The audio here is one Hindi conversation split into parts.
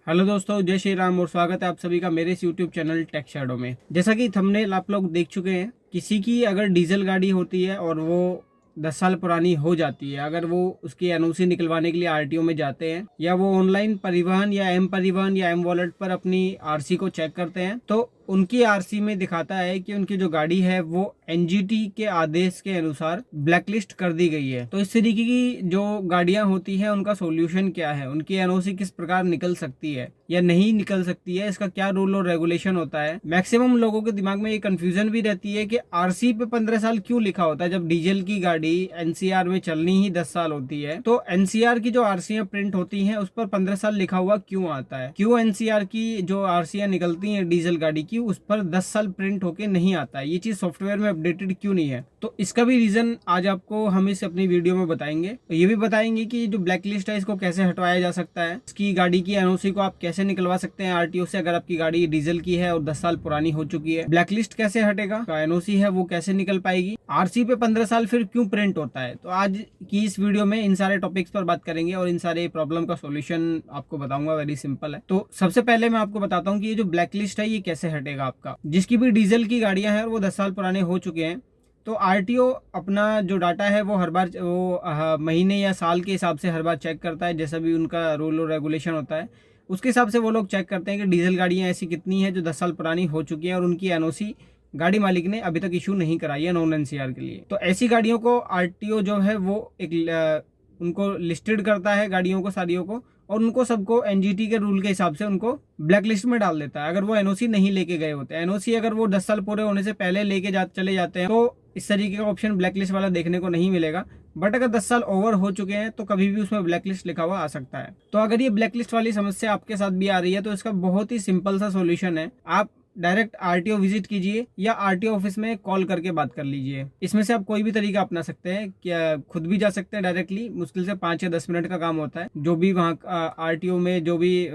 हेलो दोस्तों, जय श्री राम और स्वागत है आप सभी का मेरे इस यूट्यूब चैनल टेक शैडो में। जैसा कि थंबनेल आप लोग देख चुके हैं, किसी की अगर डीजल गाड़ी होती है और वो 10 साल पुरानी हो जाती है, अगर वो उसकी एनओसी निकलवाने के लिए आरटीओ में जाते हैं या वो ऑनलाइन परिवहन या एम परिवहन या एम वॉलेट पर अपनी आरसी को चेक करते हैं, तो उनकी आरसी में दिखाता है कि उनकी जो गाड़ी है वो एनजीटी के आदेश के अनुसार ब्लैकलिस्ट कर दी गई है। तो इस तरीके की जो गाड़ियां होती हैं उनका सॉल्यूशन क्या है, उनकी एनओसी किस प्रकार निकल सकती है या नहीं निकल सकती है, इसका क्या रूल और रेगुलेशन होता है। मैक्सिमम लोगों के दिमाग में ये कंफ्यूजन भी रहती है कि आरसी पे 15 साल क्यों लिखा होता है, जब डीजल की गाड़ी एनसीआर में चलनी ही 10 साल होती है। तो एनसीआर की जो आरसीयां प्रिंट होती हैं उस पर 15 साल लिखा हुआ क्यों आता है, क्यों एनसीआर की जो आरसीयां निकलती हैं डीजल गाड़ी की उस पर 10 साल प्रिंट होके नहीं आता है, ये चीज सॉफ्टवेयर में अपडेटेड क्यों नहीं है। तो इसका भी रीजन आज आपको हम इस अपनी वीडियो में बताएंगे। तो ये भी बताएंगे कि जो ब्लैक लिस्ट है इसको कैसे हटवाया जा सकता है, इसकी गाड़ी की एनओसी को आप कैसे निकलवा सकते हैं आरटीओ से अगर आपकी गाड़ी डीजल की है और 10 साल पुरानी हो चुकी है। ब्लैक लिस्ट कैसे हटेगा, एनओसी है वो कैसे निकल पाएगी, आरसी पे 15 साल फिर क्यों प्रिंट होता है। तो आज की इस वीडियो में इन सारे टॉपिक्स पर बात करेंगे और इन सारे प्रॉब्लम का सॉल्यूशन आपको बताऊंगा। वेरी सिंपल है। तो सबसे पहले मैं आपको बताता हूँ कि ये जो ब्लैक लिस्ट है ये कैसे हटेगा आपका। जिसकी भी डीजल की गाड़ियां हैं और वो 10 साल पुराने हो चुके हैं, तो आरटीओ अपना जो डाटा है वो हर बार वो महीने या साल के हिसाब से हर बार चेक करता है, जैसा भी उनका रूल और रेगुलेशन होता है उसके हिसाब से वो लोग चेक करते हैं कि डीजल गाड़ियां ऐसी कितनी हैं जो 10 साल पुरानी हो चुकी हैं और उनकी एनओसी गाड़ी मालिक ने अभी तक इशू नहीं कराई है नॉन एनसीआर के लिए। तो ऐसी गाड़ियों को आरटीओ जो है वो एक उनको लिस्टेड करता है गाड़ियों को सारियों को, और उनको सबको एनजीटी के रूल के हिसाब से उनको ब्लैक लिस्ट में डाल देता है अगर वो एनओसी नहीं लेके गए होते हैं। एनओसी अगर वो 10 साल पूरे होने से पहले लेके चले जाते हैं तो इस तरीके का ऑप्शन ब्लैक लिस्ट वाला देखने को नहीं मिलेगा। बट अगर 10 साल ओवर हो चुके हैं तो कभी भी उसमें ब्लैक लिस्ट लिखा हुआ आ सकता है। तो अगर ये ब्लैक लिस्ट वाली समस्या आपके साथ भी आ रही है तो इसका बहुत ही सिंपल सा सोल्यूशन है। आप डायरेक्ट आरटीओ विजिट कीजिए या आरटीओ ऑफिस में कॉल करके बात कर लीजिए। इसमें से आप कोई भी तरीका अपना सकते हैं, क्या खुद भी जा सकते हैं डायरेक्टली, मुश्किल से 5 या 10 मिनट का काम होता है। जो भी वहाँ आरटीओ में जो भी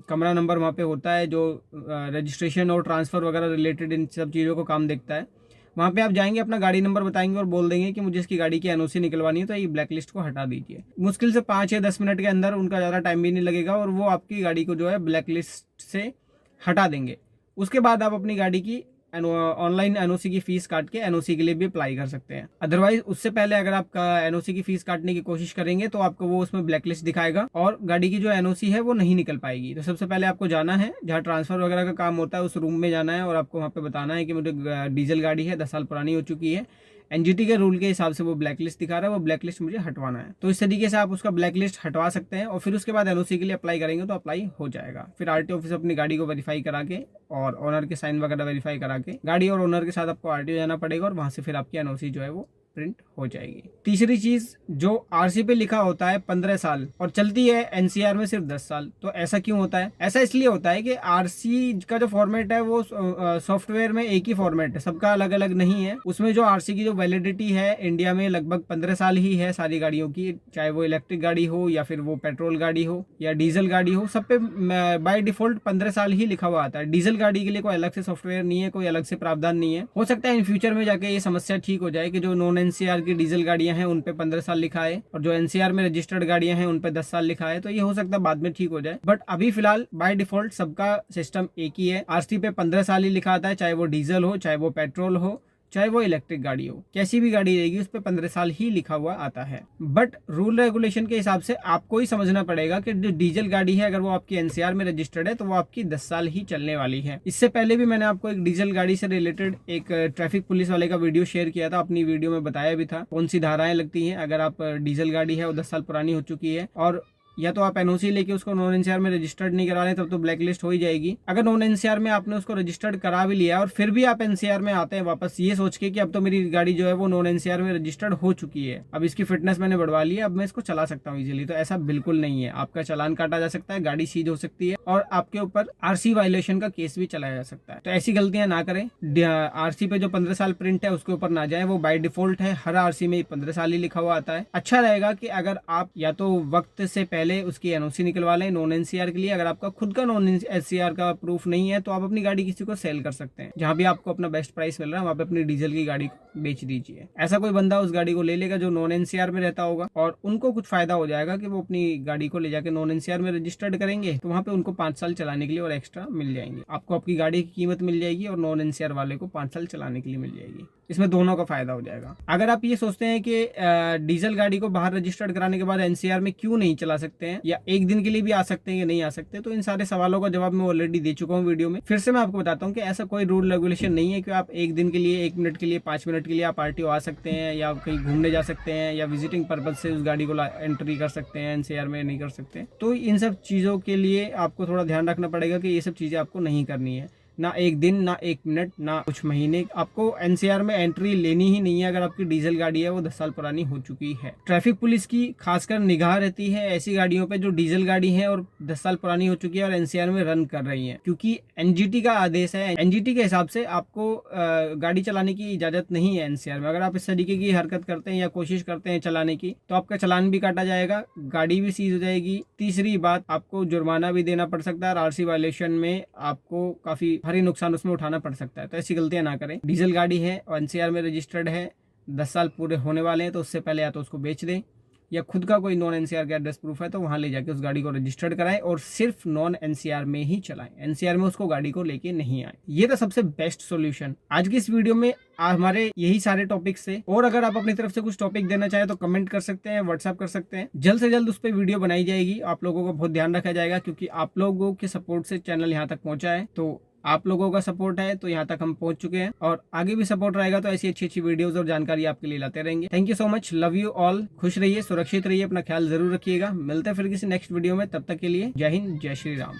कमरा नंबर वहाँ पे होता है जो रजिस्ट्रेशन और ट्रांसफर वगैरह रिलेटेड इन सब चीज़ों को काम देखता है, वहाँ पे आप जाएंगे, अपना गाड़ी नंबर बताएंगे और बोल देंगे कि मुझे इसकी गाड़ी की एनओसी निकलवानी है तो ये ब्लैक लिस्ट को हटा दीजिए। मुश्किल से 5 या 10 मिनट के अंदर, उनका ज़्यादा टाइम भी नहीं लगेगा और वो आपकी गाड़ी को जो है ब्लैक लिस्ट से हटा देंगे। उसके बाद आप अपनी गाड़ी की ऑनलाइन एनओसी की फीस काट के एनओसी के लिए भी अप्लाई कर सकते हैं। अदरवाइज उससे पहले अगर आप एनओसी की फीस काटने की कोशिश करेंगे तो आपको वो उसमें ब्लैक लिस्ट दिखाएगा और गाड़ी की जो एनओसी है वो नहीं निकल पाएगी। तो सबसे पहले आपको जाना है जहाँ ट्रांसफर वगैरह का काम होता है, उस रूम में जाना है और आपको वहाँ पे बताना है कि मुझे डीजल गाड़ी है, 10 साल पुरानी हो चुकी है, एनजीटी के रूल के हिसाब से वो ब्लैक लिस्ट दिखा रहा है, वो ब्लैक लिस्ट मुझे हटवाना है। तो इस तरीके से आप उसका ब्लैक लिस्ट हटवा सकते हैं और फिर उसके बाद एनओसी के लिए अप्लाई करेंगे तो अप्लाई हो जाएगा। फिर आरटीओ ऑफिस अपनी गाड़ी को वेरीफाई करा के और ओनर के साइन वगैरह वेरीफाई करा के गाड़ी और ओनर के साथ आपको आरटीओ जाना पड़ेगा और वहां से फिर आपकी एनओसी जो है वो प्रिंट हो जाएगी। तीसरी चीज, जो आरसी पे लिखा होता है 15 साल और चलती है एनसीआर में सिर्फ 10 साल, तो ऐसा क्यों होता है? ऐसा इसलिए होता है कि आरसी का जो फॉर्मेट है वो सॉफ्टवेयर में एक ही फॉर्मेट है, सबका अलग अलग नहीं है। उसमें जो आरसी की जो वैलिडिटी है इंडिया में लगभग 15 साल ही है सारी गाड़ियों की, चाहे वो इलेक्ट्रिक गाड़ी हो या फिर वो पेट्रोल गाड़ी हो या डीजल गाड़ी हो, सब पे बाय डिफॉल्ट 15 साल ही लिखा हुआ आता है। डीजल गाड़ी के लिए कोई अलग से सॉफ्टवेयर नहीं है, कोई अलग से प्रावधान नहीं है। हो सकता है इन फ्यूचर में जाके ये समस्या ठीक हो जाए कि जो नॉन एनसीआर की डीजल गाड़ियां हैं उन पे 15 साल लिखा है और जो एनसीआर में रजिस्टर्ड गाड़ियां हैं उन पे 10 साल लिखा है, तो ये हो सकता है बाद में ठीक हो जाए। बट अभी फिलहाल बाय डिफॉल्ट सबका सिस्टम एक ही है। आरसी पे 15 साल ही लिखा आता है, चाहे वो डीजल हो, चाहे वो पेट्रोल हो, चाहे वो इलेक्ट्रिक गाड़ी हो, कैसी भी गाड़ी रहेगी उस पर 15 साल ही लिखा हुआ आता है। बट रूल रेगुलेशन के हिसाब से आपको ही समझना पड़ेगा कि जो डीजल गाड़ी है अगर वो आपकी एनसीआर में रजिस्टर्ड है तो वो आपकी 10 साल ही चलने वाली है। इससे पहले भी मैंने आपको एक डीजल गाड़ी से रिलेटेड एक ट्रैफिक पुलिस वाले का वीडियो शेयर किया था, अपनी वीडियो में बताया भी था कौन सी धाराएं लगती हैं अगर आप डीजल गाड़ी है वो 10 साल पुरानी हो चुकी है, और या तो आप एनओसी लेके उसको नॉन एनसीआर में रजिस्टर्ड नहीं करा रहे तब तो ब्लैक लिस्ट हो ही जाएगी। अगर नॉन एनसीआर में आपने उसको रजिस्टर्ड करा भी लिया और फिर भी आप एनसीआर में आते हैं वापस ये सोच के कि अब तो मेरी गाड़ी जो है वो नॉन एनसीआर में रजिस्टर्ड हो चुकी है, अब इसकी फिटनेस मैंने बढ़वा ली है, अब मैं इसको चला सकता हूँ इजीली, तो ऐसा बिल्कुल नहीं है। आपका चालान काटा जा सकता है, गाड़ी सीज हो सकती है और आपके ऊपर आरसी वायलेशन का केस भी चलाया जा सकता है। तो ऐसी गलतियां ना करें। आरसी पे जो 15 साल प्रिंट है उसके ऊपर ना जाए, वो बाय डिफॉल्ट है, हर आरसी में 15 साल ही लिखा हुआ आता है। अच्छा रहेगा कि अगर आप या तो वक्त से पहले पहले उसकी एनओसी निकलवा लें नॉन एनसीआर के लिए। अगर आपका खुद का नॉन एनसीआर का प्रूफ नहीं है तो आप अपनी गाड़ी किसी को सेल कर सकते हैं। जहां भी आपको अपना बेस्ट प्राइस मिल रहा है वहां पे अपनी डीजल की गाड़ी बेच दीजिए। ऐसा कोई बंदा उस गाड़ी को ले लेगा जो नॉन एनसीआर में रहता होगा, और उनको कुछ फायदा हो जाएगा कि वो अपनी गाड़ी को ले जाके नॉन एनसीआर में रजिस्टर्ड करेंगे, तो वहां पे उनको 5 साल चलाने के लिए और एक्स्ट्रा मिल जाएंगे। आपको आपकी गाड़ी की कीमत मिल जाएगी और नॉन एनसीआर वाले को 5 साल चलाने के लिए मिल जाएगी। इसमें दोनों का फायदा हो जाएगा। अगर आप ये सोचते हैं कि डीजल गाड़ी को बाहर रजिस्टर्ड कराने के बाद एनसीआर में क्यों नहीं चला सकते हैं, या एक दिन के लिए भी आ सकते हैं या नहीं आ सकते, तो इन सारे सवालों का जवाब मैं ऑलरेडी दे चुका हूँ वीडियो में। फिर से मैं आपको बताता हूँ कि ऐसा कोई रूल रेगुलेशन नहीं है कि आप एक दिन के लिए, 1 मिनट के लिए, 5 मिनट के लिए आप आरटीओ आ सकते हैं, या कहीं घूमने जा सकते हैं, या विजिटिंग पर्पज से उस गाड़ी को एंट्री कर सकते हैं, एनसीआर में नहीं कर सकते। तो इन सब चीज़ों के लिए आपको थोड़ा ध्यान रखना पड़ेगा कि ये सब चीज़ें आपको नहीं करनी है। ना एक दिन, ना 1 मिनट, ना कुछ महीने, आपको एनसीआर में एंट्री लेनी ही नहीं है अगर आपकी डीजल गाड़ी है वो 10 साल पुरानी हो चुकी है। ट्रैफिक पुलिस की खासकर निगाह रहती है ऐसी गाड़ियों पे जो डीजल गाड़ी है और 10 साल पुरानी हो चुकी है और एनसीआर में रन कर रही है, क्योंकि एनजीटी का आदेश है। एनजीटी के हिसाब से आपको गाड़ी चलाने की इजाजत नहीं है एनसीआर में। अगर आप इस तरीके की हरकत करते हैं या कोशिश करते हैं चलाने की तो आपका चालान भी काटा जाएगा, गाड़ी भी सीज हो जाएगी। तीसरी बात, आपको जुर्माना भी देना पड़ सकता है और आरसी वायलेशन में आपको काफी भारी नुकसान उसमें उठाना पड़ सकता है। तो ऐसी गलतियां ना करें। डीजल गाड़ी है और एनसीआर में रजिस्टर्ड है, 10 साल पूरे होने वाले हैं, तो उससे पहले या तो उसको बेच दें, या खुद का कोई नॉन एनसीआर का एड्रेस प्रूफ है तो वहां ले जाके उस गाड़ी को रजिस्टर्ड कराएं और सिर्फ नॉन एनसीआर में ही चलाएं, एनसीआर में उसको गाड़ी को लेके नहीं आए। ये तो सबसे बेस्ट सॉल्यूशन। आज की इस वीडियो में हमारे यही सारे टॉपिक्स थे, और अगर आप अपनी तरफ से कुछ टॉपिक देना चाहें तो कमेंट कर सकते हैं, व्हाट्सएप कर सकते हैं। जल्द से जल्द उस पर वीडियो बनाई जाएगी। आप लोगों का बहुत ध्यान रखा जाएगा, क्योंकि आप लोगों के सपोर्ट से चैनल यहाँ तक पहुंचा है। तो आप लोगों का सपोर्ट है तो यहाँ तक हम पहुंच चुके हैं, और आगे भी सपोर्ट रहेगा तो ऐसी अच्छी अच्छी वीडियोस और जानकारी आपके लिए लाते रहेंगे। Thank you so much, love you all. खुश रहिए, सुरक्षित रहिए, अपना ख्याल जरूर रखिएगा। मिलते हैं फिर किसी नेक्स्ट वीडियो में, तब तक के लिए जय हिंद, जय श्री राम।